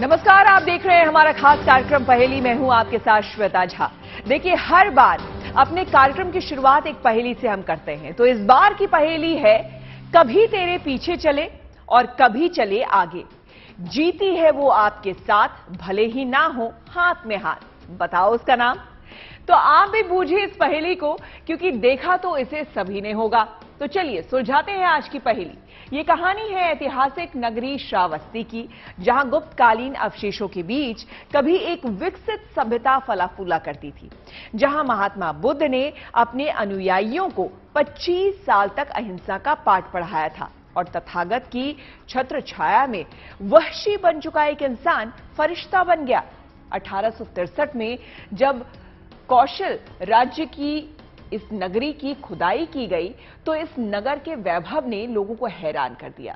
नमस्कार, आप देख रहे हैं हमारा खास कार्यक्रम पहेली। मैं हूं आपके साथ श्वेता झा। देखिए, हर बार अपने कार्यक्रम की शुरुआत एक पहेली से हम करते हैं, तो इस बार की पहेली है कभी तेरे पीछे चले और कभी चले आगे, जीती है वो आपके साथ, भले ही ना हो हाथ में हाथ। बताओ उसका नाम। तो आप भी बूझिए इस पहेली को, क्योंकि देखा तो इसे सभी ने होगा। तो चलिए सुलझाते हैं आज की पहेली। ये कहानी है ऐतिहासिक नगरी श्रावस्ती की, जहां गुप्तकालीन अवशेषों के बीच कभी एक विकसित सभ्यता फला फूला करती थी, जहां महात्मा बुद्ध ने अपने अनुयायियों को 25 साल तक अहिंसा का पाठ पढ़ाया था और तथागत की छत्र छाया में वहशी बन चुका एक इंसान फरिश्ता बन गया। 1863 में जब कौशल राज्य की इस नगरी की खुदाई की गई, तो इस नगर के वैभव ने लोगों को हैरान कर दिया।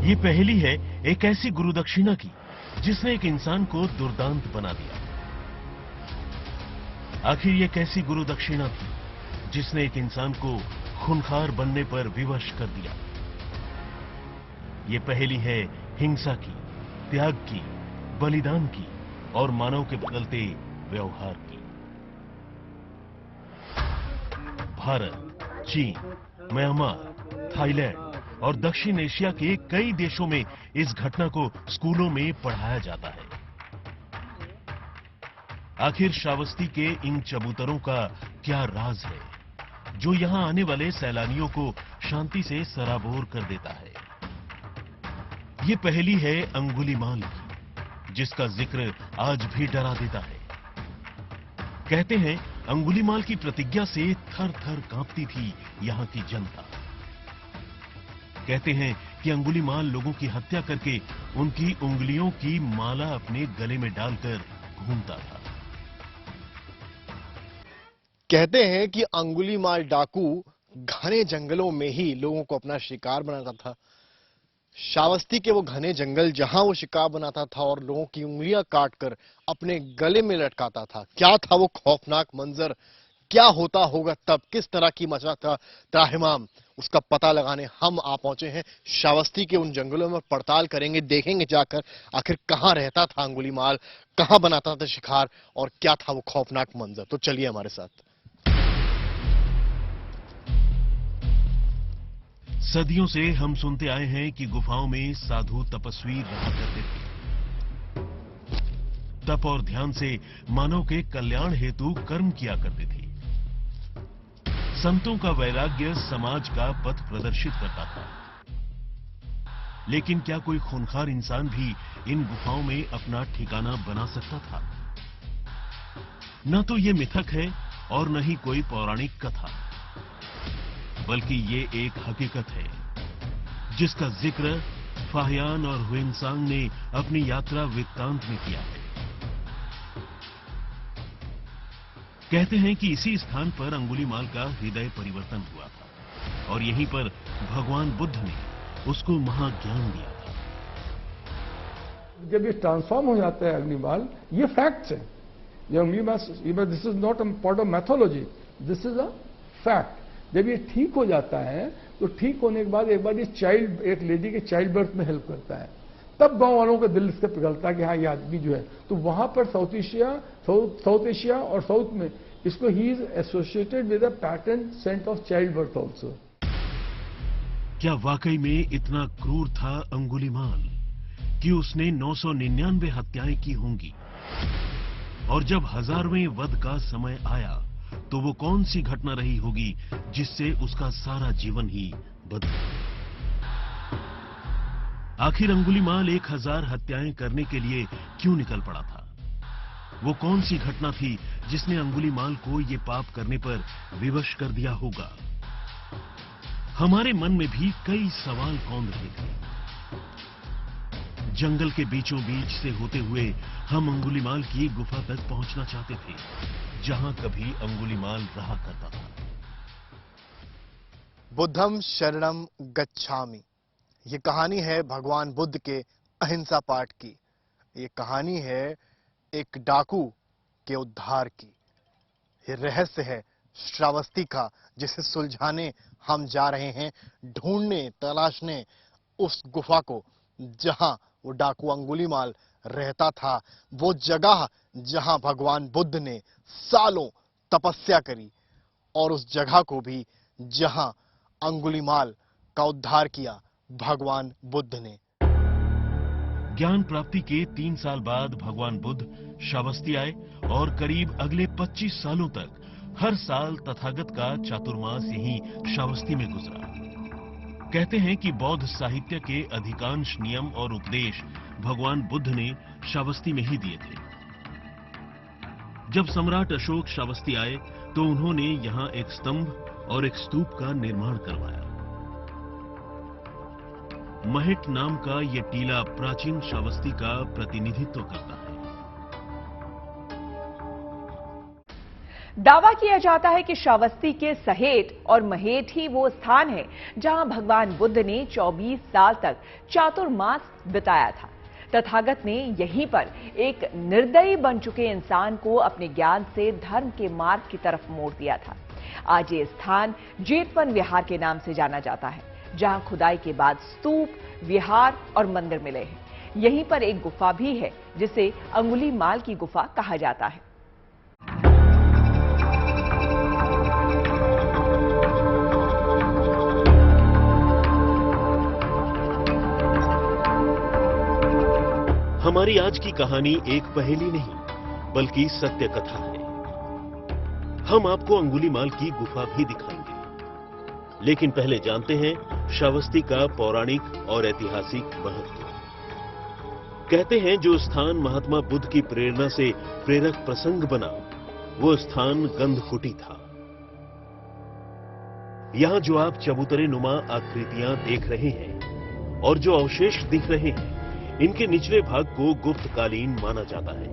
ये पहेली है एक ऐसी गुरुदक्षिणा की जिसने एक इंसान को दुर्दांत बना दिया। आखिर ये कैसी गुरुदक्षिणा थी जिसने एक इंसान को खूंखार बनने पर विवश कर दिया। ये पहेली है हिंसा की, त्याग की, बलिदान की और मानव के बदलते व्यवहार की। भारत, चीन, म्यांमार, थाईलैंड और दक्षिण एशिया के कई देशों में इस घटना को स्कूलों में पढ़ाया जाता है। आखिर श्रावस्ती के इन चबूतरों का क्या राज है जो यहां आने वाले सैलानियों को शांति से सराबोर कर देता है। ये पहेली है अंगुलीमाल की, जिसका जिक्र आज भी डरा देता है। कहते हैं अंगुलीमाल की प्रतिज्ञा से थर थर कांपती थी यहां की जनता। कहते हैं कि अंगुलीमाल लोगों की हत्या करके उनकी उंगलियों की माला अपने गले में डालकर घूमता था। कहते हैं कि अंगुलीमाल डाकू घने जंगलों में ही लोगों को अपना शिकार बनाता था। श्रावस्ती के वो घने जंगल जहां वो शिकार बनाता था और लोगों की उंगलियां काटकर अपने गले में लटकाता था। क्या था वो खौफनाक मंजर, क्या होता होगा तब, किस तरह की मचा था त्राहिमाम, उसका पता लगाने हम आ पहुंचे हैं श्रावस्ती के उन जंगलों में। पड़ताल करेंगे, देखेंगे जाकर आखिर कहां रहता था अंगुलीमाल, कहां बनाता था शिकार और क्या था वो खौफनाक मंजर। तो चलिए हमारे साथ। सदियों से हम सुनते आए हैं कि गुफाओं में साधु तपस्वी रहा करते थे। तप और ध्यान से मानव के कल्याण हेतु कर्म किया करते थे। संतों का वैराग्य समाज का पथ प्रदर्शित करता था। लेकिन क्या कोई खूंखार इंसान भी इन गुफाओं में अपना ठिकाना बना सकता था? न तो ये मिथक है और न ही कोई पौराणिक कथा, बल्कि ये एक हकीकत है जिसका जिक्र फाहियान और हुएनसांग ने अपनी यात्रा वृत्तांत में किया है। कहते हैं कि इसी स्थान पर अंगुलीमाल का हृदय परिवर्तन हुआ था और यहीं पर भगवान बुद्ध ने उसको महाज्ञान दिया था। जब ये ट्रांसफॉर्म हो जाता है अंगुलीमाल, ये फैक्ट्स है। ये Angulimal, this is not a part of mythology, this is a fact. जब ये ठीक हो जाता है तो ठीक होने के बाद एक बार ये एक लेडी के चाइल्ड बर्थ में हेल्प करता है। तब गांव वालों का दिल इसका पिघलता है कि हाँ ये आदमी जो है, तो वहां पर साउथ एशिया और साउथ में इसको ही is associated with a patron saint of childbirth also. क्या वाकई में इतना क्रूर था अंगुलीमाल कि उसने 999 हत्याएं की होंगी? और जब 1000वें वध का समय आया तो वो कौन सी घटना रही होगी जिससे उसका सारा जीवन ही बदल गया? आखिर अंगुलीमाल 1000 हत्याएं करने के लिए क्यों निकल पड़ा था? वो कौन सी घटना थी जिसने अंगुलीमाल को ये पाप करने पर विवश कर दिया होगा? हमारे मन में भी कई सवाल कौंध रहे थे। जंगल के बीचों बीच से होते हुए हम अंगुलीमाल की गुफा तक पहुंचना चाहते थे, जहां कभी अंगुलीमाल रहा करता था। बुद्धम शरणम गच्छामि, ये कहानी है भगवान बुद्ध के अहिंसा पाठ की। ये कहानी है एक डाकू के उद्धार की। ये रहस्य है श्रावस्ती का, जिसे सुलझाने हम जा रहे हैं, ढूंढने तलाशने उस गुफा को जहां वो डाकू अंगुलीमाल रहता था, वो जगह जहां भगवान बुद्ध ने सालों तपस्या करी, और उस जगह को भी जहां अंगुलीमाल का उद्धार किया भगवान बुद्ध ने। ज्ञान प्राप्ति के 3 साल बाद भगवान बुद्ध श्रावस्ती आए और करीब अगले 25 सालों तक हर साल तथागत का चातुर्मास यहीं श्रावस्ती में गुजरा। कहते हैं कि बौद्ध साहित्य के अधिकांश नियम और उपदेश भगवान बुद्ध ने श्रावस्ती में ही दिए थे। जब सम्राट अशोक श्रावस्ती आए तो उन्होंने यहां एक स्तंभ और एक स्तूप का निर्माण करवाया। महिट नाम का यह टीला प्राचीन श्रावस्ती का प्रतिनिधित्व करता है। दावा किया जाता है कि श्रावस्ती के सहेट और महेट ही वो स्थान है जहां भगवान बुद्ध ने 24 साल तक चातुर्मास बिताया था। तथागत ने यहीं पर एक निर्दयी बन चुके इंसान को अपने ज्ञान से धर्म के मार्ग की तरफ मोड़ दिया था। आज ये स्थान जेतवन विहार के नाम से जाना जाता है, जहां खुदाई के बाद स्तूप, विहार और मंदिर मिले हैं। यहीं पर एक गुफा भी है जिसे अंगुलीमाल की गुफा कहा जाता है। हमारी आज की कहानी एक पहेली नहीं बल्कि सत्य कथा है। हम आपको अंगुलीमाल की गुफा भी दिखाएंगे, लेकिन पहले जानते हैं श्रावस्ती का पौराणिक और ऐतिहासिक महत्व। कहते हैं जो स्थान महात्मा बुद्ध की प्रेरणा से प्रेरक प्रसंग बना, वो स्थान गंधकुटी था। यहां जो आप चबूतरे नुमा आकृतियां देख रहे हैं और जो अवशेष दिख रहे हैं, इनके निचले भाग को गुप्तकालीन माना जाता है।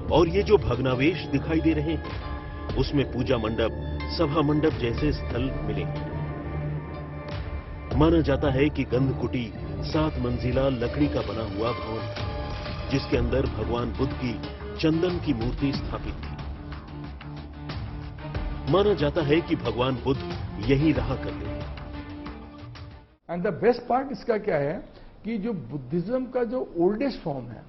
और ये जो भग्नावशेष दिखाई दे रहे हैं, उसमें पूजा मंडप, सभा मंडप जैसे स्थल मिले। माना जाता है कि गंधकुटी 7 मंजिला लकड़ी का बना हुआ भवन था, जिसके अंदर भगवान बुद्ध की चंदन की मूर्ति स्थापित थी। माना जाता है कि भगवान बुद्ध यहीं रहा करते थे। एंड द बेस्ट पार्ट इसका क्या है कि जो बुद्धिज्म का जो ओल्डेस्ट फॉर्म है,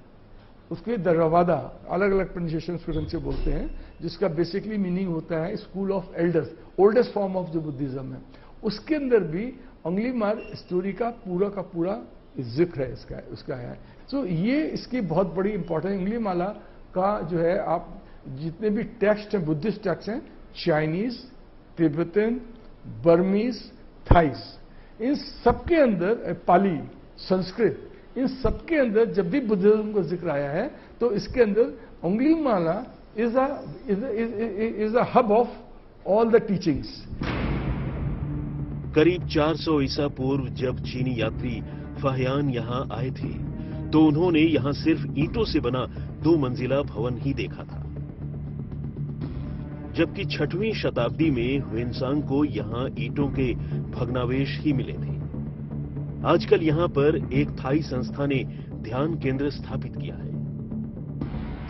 उसके दरवादा अलग अलग प्रोनाउंसिएशन ढंग से बोलते हैं, जिसका बेसिकली मीनिंग होता है school of elders, oldest form of जो बुद्धिज्म है, उसके अंदर भी अंगुलीमाल स्टोरी का पूरा जिक्र है उसका है। सो ये इसकी बहुत बड़ी इंपॉर्टेंट। अंगुलीमाला का जो है, आप जितने भी टेक्स्ट हैं, बुद्धिस्ट टेक्स्ट हैं, चाइनीज, तिब्बतन, बर्मीज, थाइस, इन सबके अंदर, पाली, संस्कृत, इन सबके अंदर जब भी बुद्धिज्म का जिक्र आया है तो इसके अंदर Angulimala is a hub of all the teachings. करीब 400 ईसा पूर्व जब चीनी यात्री फाहियान यहां आए थे तो उन्होंने यहां सिर्फ ईंटों से बना 2 मंजिला भवन ही देखा था, जबकि 6वीं शताब्दी में ह्वेनसांग को यहां ईंटों के भग्नावशेष ही मिले थे। आजकल यहां पर एक थाई संस्था ने ध्यान केंद्र स्थापित किया है।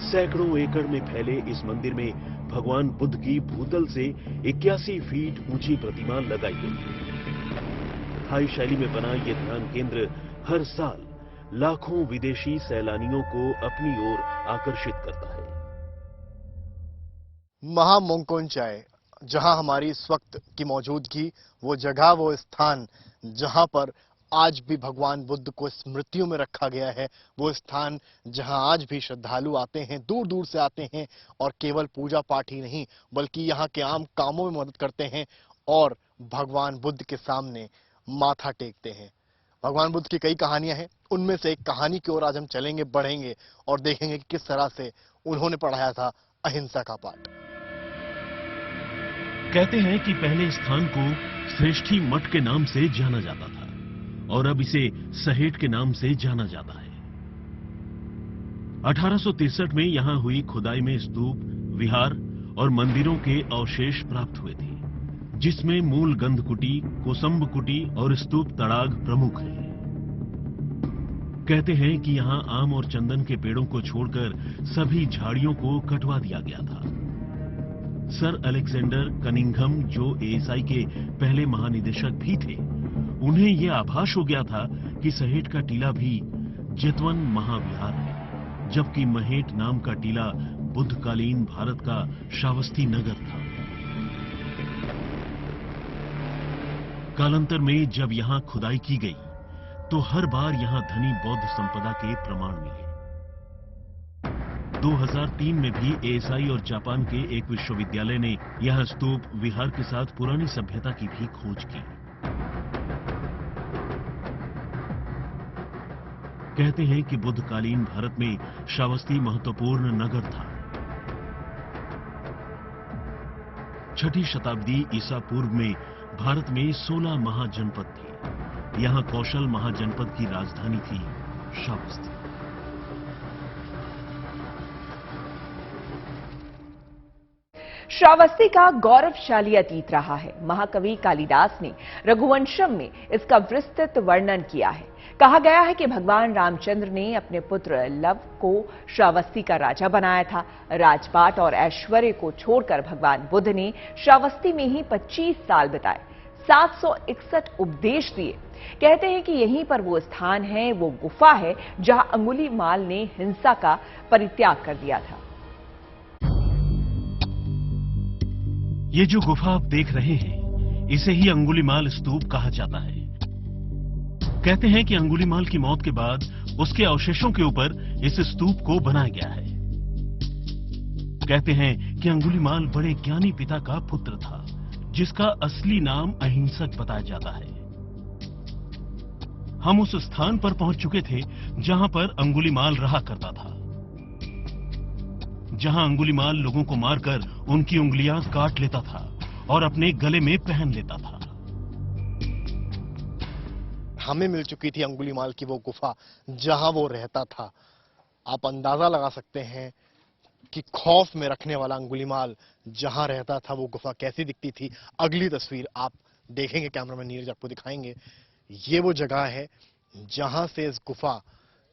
सैकड़ों एकड़ में फैले इस मंदिर में भगवान बुद्ध की भूतल से 81 फीट ऊंची प्रतिमा लगाई गई है। थाई शैली में बना यह ध्यान केंद्र हर साल लाखों विदेशी सैलानियों को अपनी ओर आकर्षित करता है। महामोंकोनचाय, जहां हमारी इस वक्त की मौजूदगी, वो जगह, वो स्थान जहां पर आज भी भगवान बुद्ध को स्मृतियों में रखा गया है, वो स्थान जहां आज भी श्रद्धालु आते हैं, दूर दूर से आते हैं, और केवल पूजा पाठ ही नहीं बल्कि यहाँ के आम कामों में मदद करते हैं और भगवान बुद्ध के सामने माथा टेकते हैं। भगवान बुद्ध की कई कहानियां हैं, उनमें से एक कहानी की ओर आज हम चलेंगे, बढ़ेंगे और देखेंगे कि किस तरह से उन्होंने पढ़ाया था अहिंसा का पाठ। कहते हैं कि पहले स्थान को श्रेष्ठी मठ के नाम से जाना जाता था और अब इसे सहेट के नाम से जाना जाता है। 1863 में यहां हुई खुदाई में स्तूप, विहार और मंदिरों के अवशेष प्राप्त हुए थे, जिसमें मूल गंधकुटी, कोसंबकुटी और स्तूप तड़ाग प्रमुख हैं। कहते हैं कि यहाँ आम और चंदन के पेड़ों को छोड़कर सभी झाड़ियों को कटवा दिया गया था। सर अलेक्जेंडर कनिंघम, जो एएसआई के पहले महानिदेशक भी थे, उन्हें यह आभास हो गया था कि सहेट का टीला भी जेतवन महाविहार है, जबकि महेट नाम का टीला बुद्धकालीन भारत का श्रावस्ती नगर था। कालांतर में जब यहां खुदाई की गई तो हर बार यहां धनी बौद्ध संपदा के प्रमाण मिले। 2003 में भी एएसआई और जापान के एक विश्वविद्यालय ने यहां स्तूप विहार के साथ पुरानी सभ्यता की भी खोज की। कहते हैं कि बुद्धकालीन भारत में श्रावस्ती महत्वपूर्ण नगर था। 6ठी शताब्दी ईसा पूर्व में भारत में 16 महाजनपद थे। यहां कौशल महाजनपद की राजधानी थी श्रावस्ती। श्रावस्ती का गौरवशाली अतीत रहा है। महाकवि कालिदास ने रघुवंशम में इसका विस्तृत वर्णन किया है। कहा गया है कि भगवान रामचंद्र ने अपने पुत्र लव को श्रावस्ती का राजा बनाया था। राजपाट और ऐश्वर्य को छोड़कर भगवान बुद्ध ने श्रावस्ती में ही 25 साल बिताए, 761 उपदेश दिए। कहते हैं कि यहीं पर वो स्थान है, वो गुफा है जहां अंगुलीमाल ने हिंसा का परित्याग कर दिया था। ये जो गुफा आप देख रहे हैं, इसे ही अंगुलीमाल स्तूप कहा जाता है। कहते हैं कि अंगुलीमाल की मौत के बाद उसके अवशेषों के ऊपर इस स्तूप को बनाया गया है। कहते हैं कि अंगुलीमाल बड़े ज्ञानी पिता का पुत्र था, जिसका असली नाम अहिंसक बताया जाता है। हम उस स्थान पर पहुंच चुके थे जहां पर अंगुलीमाल रहा करता था, जहां अंगुलीमाल लोगों को मारकर उनकी उंगलियां काट लेता था और अपने गले में पहन लेता था। हमें मिल चुकी थी अंगुलीमाल की वो गुफा जहां वो रहता था। आप अंदाजा लगा सकते हैं कि खौफ में रखने वाला अंगुलीमाल जहां रहता था वो गुफा कैसी दिखती थी। अगली तस्वीर आप देखेंगे, कैमरामैन नीरज आपको दिखाएंगे। ये वो जगह है जहां से इस गुफा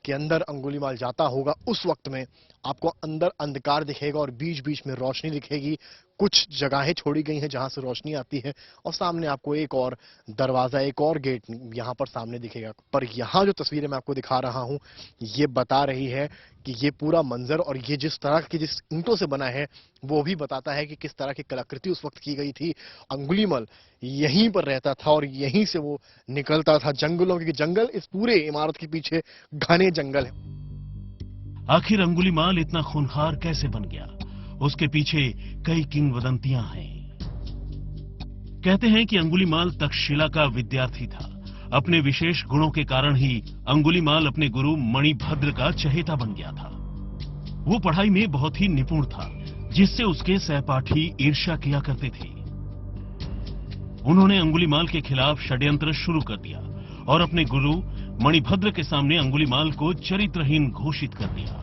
के अंदर अंगुलीमाल जाता होगा। उस वक्त में आपको अंदर अंधकार दिखेगा और बीच बीच में रोशनी दिखेगी। कुछ जगहें छोड़ी गई हैं जहां से रोशनी आती है और सामने आपको एक और दरवाजा, एक और गेट यहां पर सामने दिखेगा। पर यहां जो तस्वीरें मैं आपको दिखा रहा हूं, ये बता रही है कि ये पूरा मंजर और ये जिस तरह की जिस ईंटों से बना है वो भी बताता है कि किस तरह की कलाकृति उस वक्त की गई थी। अंगुलीमाल यहीं पर रहता था और यहीं से वो निकलता था जंगलों, क्योंकि जंगल इस पूरे इमारत के पीछे घने जंगल है। आखिर अंगुलीमाल इतना खूंखार कैसे बन गया? उसके पीछे कई किंवदंतियां हैं। कहते हैं कि अंगुलीमाल तक्षशिला का विद्यार्थी था। अपने विशेष गुणों के कारण ही अंगुलीमाल अपने गुरु मणिभद्र का चहेता बन गया था। वो पढ़ाई में बहुत ही निपुण था, जिससे उसके सहपाठी ईर्ष्या किया करते थे। उन्होंने अंगुलीमाल के खिलाफ षड्यंत्र शुरू कर दिया और अपने गुरु मणिभद्र के सामने अंगुलीमाल को चरित्रहीन घोषित कर दिया।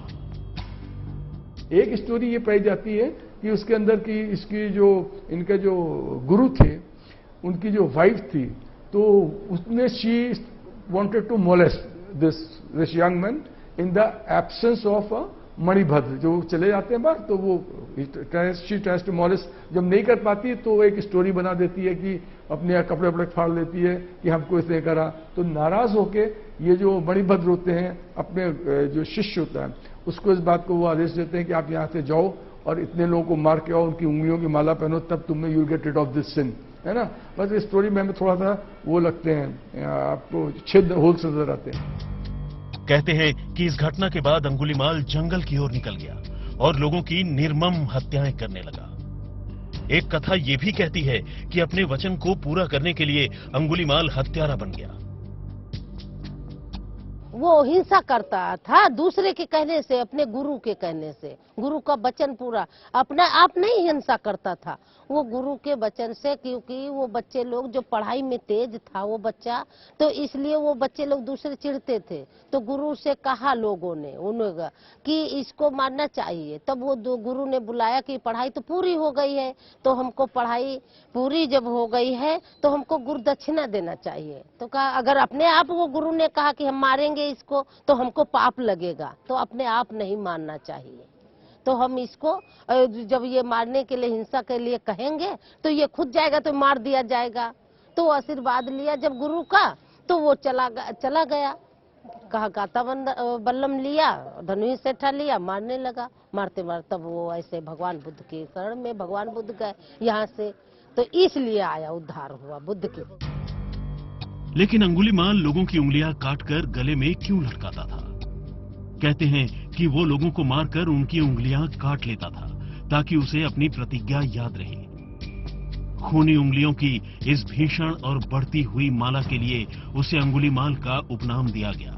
एक स्टोरी ये पाई जाती है कि उसके अंदर की इसकी जो इनके जो गुरु थे, उनकी जो वाइफ थी, तो उसने she wanted to molest this young man in the absence of Manibhadra. जो चले जाते हैं बाहर तो वो शी ट्राइज टू मोलेस्ट। जब नहीं कर पाती तो एक स्टोरी बना देती है कि अपने कपड़े वपड़े फाड़ लेती है कि हमको इसने करा। तो नाराज होके ये जो मणिभद्र होते हैं, अपने जो शिष्य होता है उसको इस बात को वो आदेश देते हैं कि आप यहाँ से जाओ और इतने लोगों को मार के आओ, उनकी उंगलियों की माला पहनो, तब तुम्हें you will get rid of this sin, है ना। बस इस स्टोरी में हमें थोड़ा सा वो लगते हैं, आपको छेद होल्स नजर आते हैं। कहते हैं कि इस घटना के बाद अंगुलीमाल जंगल की ओर निकल गया और लोगों की निर्मम हत्याएं करने लगा। एक कथा यह भी कहती है कि अपने वचन को पूरा करने के लिए अंगुलीमाल हत्यारा बन गया। वो हिंसा करता था दूसरे के कहने से, अपने गुरु के कहने से। गुरु का वचन पूरा, अपना आप नहीं हिंसा करता था, वो गुरु के वचन से। क्योंकि वो बच्चे लोग जो पढ़ाई में तेज था वो बच्चा, तो इसलिए वो बच्चे लोग दूसरे चिढ़ते थे। तो गुरु से कहा लोगों ने उन्होंने कि इसको मारना चाहिए। तब वो गुरु ने बुलाया कि पढ़ाई तो पूरी हो गई है, तो हमको पढ़ाई पूरी जब हो गई है तो हमको गुरु दक्षिणा देना चाहिए। तो कहा अगर अपने आप वो गुरु ने कहा कि हम मारेंगे इसको तो हमको पाप लगेगा, तो अपने आप नहीं मानना चाहिए। तो हम इसको जब ये मारने के लिए, हिंसा के लिए कहेंगे तो ये खुद जाएगा तो मार दिया जाएगा। तो आशीर्वाद लिया जब गुरु का, तो वो चला गया, कहा गाता बल्लम लिया, धनुष सेठा लिया, मारने लगा। मारते मारते तब वो ऐसे भगवान बुद्ध के शरण में भगवान बुद्ध गए यहाँ से, तो इसलिए आया, उद्धार हुआ बुद्ध के। लेकिन अंगुलीमाल लोगों की उंगलियां काटकर गले में क्यों लटकाता था? कहते हैं कि वो लोगों को मारकर उनकी उंगलियां काट लेता था ताकि उसे अपनी प्रतिज्ञा याद रहे। खूनी उंगलियों की इस भीषण और बढ़ती हुई माला के लिए उसे अंगुलीमाल का उपनाम दिया गया,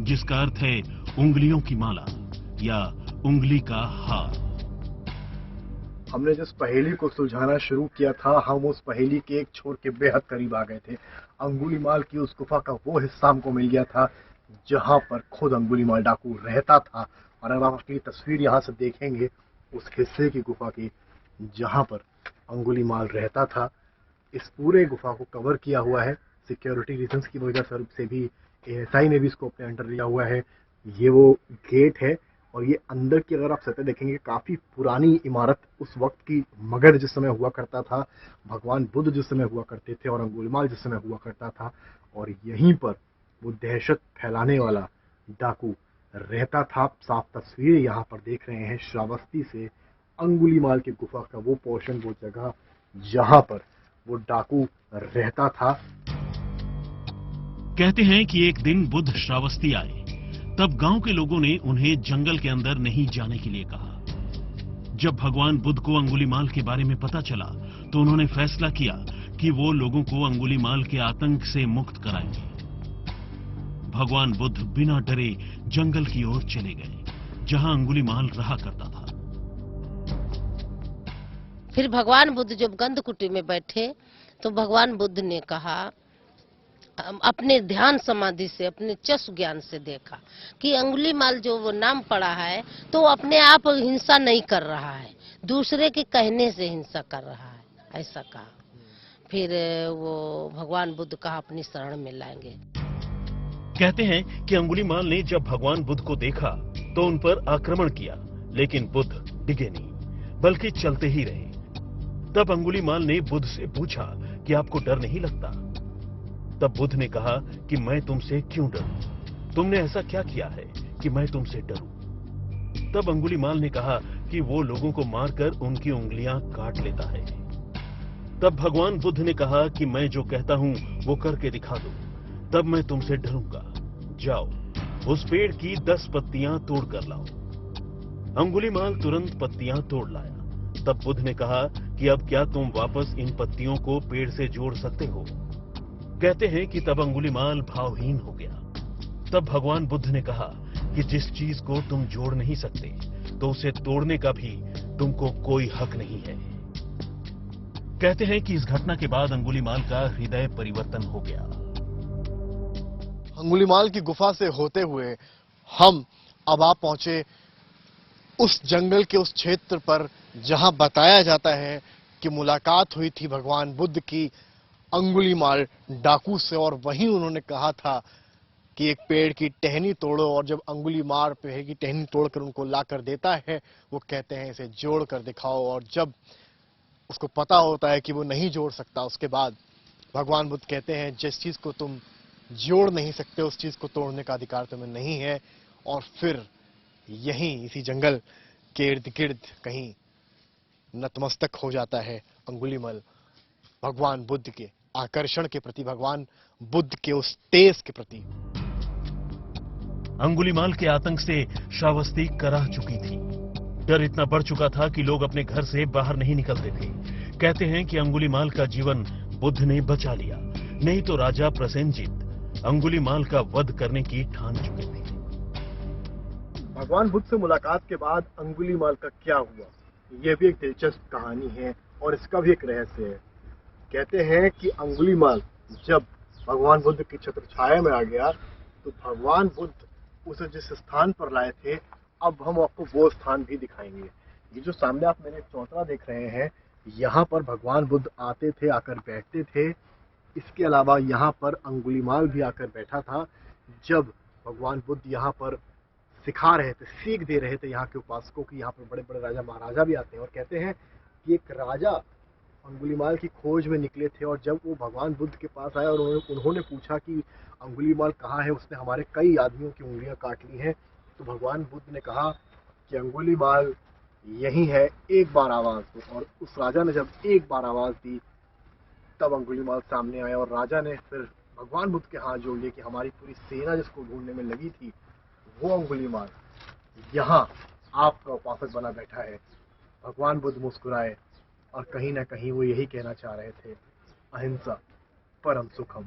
जिसका अर्थ है उंगलियों की माला या उंगली का हार। हमने जिस पहेली को सुलझाना शुरू किया था, हम उस पहेली के एक छोर के बेहद करीब आ गए थे। अंगुलीमाल की उस गुफा का वो हिस्सा हमको मिल गया था जहां पर खुद अंगुलीमाल डाकू रहता था। और अगर आप अपनी तस्वीर यहां से देखेंगे उस हिस्से की गुफा की जहां पर अंगुलीमाल रहता था, इस पूरे गुफा को कवर किया हुआ है। सिक्योरिटी रीजंस की वजह से भी एएसआई ने भी इसको अपने अंडर लिया हुआ है। ये वो गेट है और ये अंदर की अगर आप सतह देखेंगे काफी पुरानी इमारत, उस वक्त की मगध जिस समय हुआ करता था, भगवान बुद्ध जिस समय हुआ करते थे और अंगुलीमाल जिस समय हुआ करता था, और यहीं पर वो दहशत फैलाने वाला डाकू रहता था। साफ तस्वीर यहाँ पर देख रहे हैं श्रावस्ती से अंगुलीमाल की गुफा का वो पोर्शन, वो जगह जहां पर वो डाकू रहता था। कहते हैं कि एक दिन बुद्ध श्रावस्ती आए, तब गांव के लोगों ने उन्हें जंगल के अंदर नहीं जाने के लिए कहा। जब भगवान बुद्ध को अंगुलीमाल के बारे में पता चला तो उन्होंने फैसला किया कि वो लोगों को अंगुलीमाल के आतंक से मुक्त कराएंगे। भगवान बुद्ध बिना डरे जंगल की ओर चले गए जहां अंगुलीमाल रहा करता था। फिर भगवान बुद्ध जब गंधकुटी में बैठे तो भगवान बुद्ध ने कहा, अपने ध्यान समाधि से, अपने चक्षु ज्ञान से देखा कि अंगुलीमाल जो वो नाम पड़ा है तो अपने आप हिंसा नहीं कर रहा है, दूसरे के कहने से हिंसा कर रहा है, ऐसा कहा। फिर वो भगवान बुद्ध कहा अपनी शरण में लाएंगे। कहते हैं कि अंगुलीमाल ने जब भगवान बुद्ध को देखा तो उन पर आक्रमण किया, लेकिन बुद्ध डिगे नहीं बल्कि चलते ही रहे। तब अंगुलीमाल ने बुद्ध से पूछा कि आपको डर नहीं लगता? तब बुद्ध ने कहा कि मैं तुमसे क्यों डरूं? तुमने ऐसा क्या किया है कि मैं तुमसे डरूं? तब अंगुलीमाल ने कहा कि वो लोगों को मारकर उनकी उंगलियां काट लेता है। तब भगवान बुद्ध ने कहा कि मैं जो कहता हूं वो करके दिखा दो, तब मैं तुमसे डरूंगा। जाओ, उस पेड़ की 10 पत्तियां तोड़ कर लाओ। अंगुलीमाल तुरंत पत्तियां तोड़ लाया। तब बुद्ध ने कहा कि अब क्या तुम वापस इन पत्तियों को पेड़ से जोड़ सकते हो? कहते हैं कि तब अंगुलीमाल भावहीन हो गया। तब भगवान बुद्ध ने कहा कि जिस चीज को तुम जोड़ नहीं सकते तो उसे तोड़ने का भी तुमको कोई हक नहीं है। कहते हैं कि इस घटना के बाद अंगुलीमाल का हृदय परिवर्तन हो गया। अंगुलीमाल की गुफा से होते हुए हम अब आप पहुंचे उस जंगल के उस क्षेत्र पर जहां बताया जाता है कि मुलाकात हुई थी भगवान बुद्ध की अंगुलीमाल डाकू से, और वहीं उन्होंने कहा था कि एक पेड़ की टहनी तोड़ो, और जब अंगुलीमाल पेड़ की टहनी तोड़कर उनको लाकर देता है, वो कहते हैं इसे जोड़ कर दिखाओ। और जब उसको पता होता है कि वो नहीं जोड़ सकता, उसके बाद भगवान बुद्ध कहते हैं जिस चीज को तुम जोड़ नहीं सकते उस चीज को तोड़ने का अधिकार तुम्हें नहीं है। और फिर यहीं इसी जंगल के इर्द गिर्द कहीं नतमस्तक हो जाता है अंगुलीमाल भगवान बुद्ध के आकर्षण के प्रति, भगवान बुद्ध के उस तेज के प्रति। अंगुलीमाल के आतंक से श्रावस्ती कराह चुकी थी। डर इतना बढ़ चुका था कि लोग अपने घर से बाहर नहीं निकलते थे। कहते हैं कि अंगुलीमाल का जीवन बुद्ध ने बचा लिया, नहीं तो राजा प्रसेनजीत अंगुलीमाल का वध करने की ठान चुके थे। भगवान बुद्ध से मुलाकात के बाद अंगुलीमाल का क्या हुआ, यह भी एक दिलचस्प कहानी है और इसका भी एक रहस्य है। कहते हैं कि अंगुलीमाल जब भगवान बुद्ध की छत्र छाया में आ गया तो भगवान बुद्ध उसे जिस स्थान पर लाए थे, अब हम आपको वो स्थान भी दिखाएंगे। ये जो सामने आप मेरे चौतरा देख रहे हैं, यहाँ पर भगवान बुद्ध आते थे, आकर बैठते थे। इसके अलावा यहाँ पर अंगुलीमाल भी आकर बैठा था। जब भगवान बुद्ध यहाँ पर सिखा रहे थे, सीख दे रहे थे यहाँ के उपासकों की। यहाँ पर बड़े बड़े राजा महाराजा भी आते हैं और कहते हैं कि एक राजा अंगुलीमाल की खोज में निकले थे और जब वो भगवान बुद्ध के पास आए और उन्होंने पूछा कि अंगुलीमाल कहाँ है, उसने हमारे कई आदमियों की उंगलियां काट ली हैं, तो भगवान बुद्ध ने कहा कि अंगुलीमाल यही है, एक बार आवाज दो। और उस राजा ने जब एक बार आवाज दी तब अंगुलीमाल सामने आया और राजा ने फिर भगवान बुद्ध के हाथ जोड़ लिए कि हमारी पूरी सेना जिसको ढूंढने में लगी थी वो अंगुलीमाल यहाँ आपका उपासक बना बैठा है। भगवान बुद्ध मुस्कुराए और कहीं ना कहीं वो यही कहना चाह रहे थे, अहिंसा परम सुखम।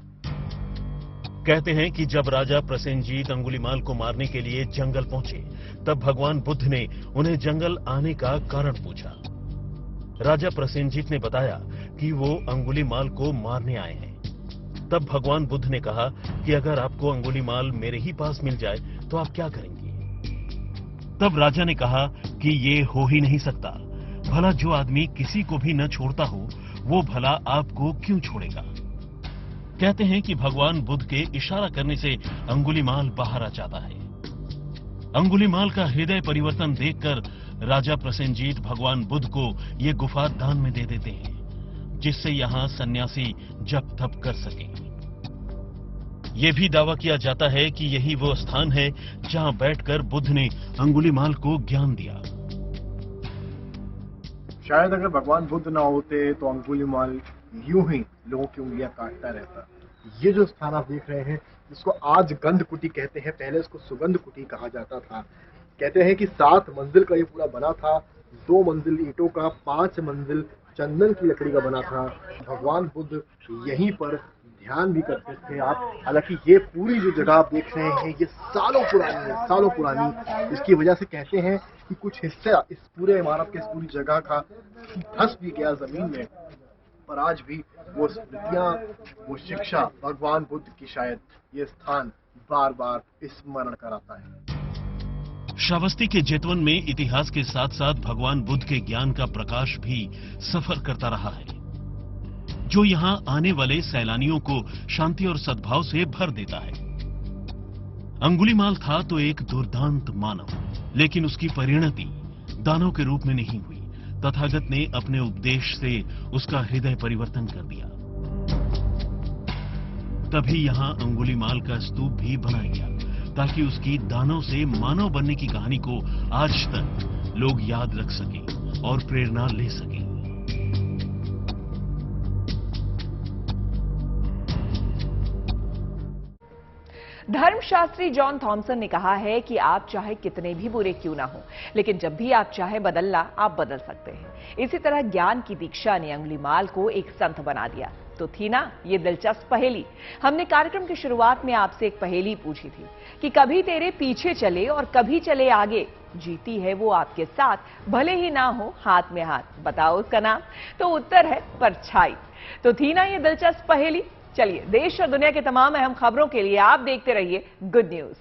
कहते हैं कि जब राजा प्रसेनजीत अंगुलीमाल को मारने के लिए जंगल पहुंचे तब भगवान बुद्ध ने उन्हें जंगल आने का कारण पूछा। राजा प्रसेनजीत ने बताया कि वो अंगुलीमाल को मारने आए हैं। तब भगवान बुद्ध ने कहा कि अगर आपको अंगुलीमाल मेरे ही पास मिल जाए तो आप क्या करेंगे? तब राजा ने कहा कि ये हो ही नहीं सकता। भला जो आदमी किसी को भी न छोड़ता हो वो भला आपको क्यों छोड़ेगा? कहते हैं कि भगवान बुद्ध के इशारा करने से अंगुलीमाल बाहर आ जाता है। अंगुलीमाल का हृदय परिवर्तन देखकर राजा प्रसेनजीत भगवान बुद्ध को ये गुफा दान में दे देते हैं, जिससे यहां सन्यासी जप तप कर सके। यह भी दावा किया जाता है कि यही वो स्थान है जहां बैठकर बुद्ध ने अंगुलीमाल को ज्ञान दिया। शायद अगर भगवान बुद्ध ना होते तो अंगुलीमाल यूं ही लोगों की उंगलियां काटता रहता। ये जो स्थान आप देख रहे हैं जिसको आज गंध कुटी कहते हैं, पहले इसको सुगंध कुटी कहा जाता था। कहते हैं कि 7 मंजिल का ये पूरा बना था, 2 मंजिल ईंटों का, 5 मंजिल चंदन की लकड़ी का बना था। भगवान बुद्ध यहीं पर ध्यान भी करते थे आप। हालांकि ये पूरी जो जगह आप देख रहे हैं ये सालों पुरानी है, सालों पुरानी। इसकी वजह से कहते हैं कि कुछ हिस्सा इस पूरे इमारत के, इस पूरी जगह का धंस भी गया जमीन में, पर आज भी वो स्मृतियां, वो शिक्षा, भगवान बुद्ध की शायद ये स्थान बार बार स्मरण कराता है। श्रावस्ती के जेतवन में इतिहास के साथ साथ भगवान बुद्ध के ज्ञान का प्रकाश भी सफर करता रहा है, जो यहां आने वाले सैलानियों को शांति और सद्भाव से भर देता है। अंगुलीमाल था तो एक दुर्दांत मानव, लेकिन उसकी परिणति दानव के रूप में नहीं हुई। तथागत ने अपने उपदेश से उसका हृदय परिवर्तन कर दिया। तभी यहां अंगुलीमाल का स्तूप भी बनाया गया ताकि उसकी दानव से मानव बनने की कहानी को आज तक लोग याद रख सकें और प्रेरणा ले सकें। धर्मशास्त्री जॉन थॉमसन ने कहा है कि आप चाहे कितने भी बुरे क्यों ना हो, लेकिन जब भी आप चाहे बदलना, आप बदल सकते हैं। इसी तरह ज्ञान की दीक्षा ने अंगुलीमाल को एक संत बना दिया। तो थी ना ये दिलचस्प पहेली। हमने कार्यक्रम की शुरुआत में आपसे एक पहेली पूछी थी कि कभी तेरे पीछे चले और कभी चले आगे, जीती है वो आपके साथ, भले ही ना हो हाथ में हाथ। बताओ उसका नाम। तो उत्तर है परछाई। तो थी ना ये दिलचस्प पहेली। चलिए, देश और दुनिया के तमाम अहम खबरों के लिए आप देखते रहिए गुड न्यूज।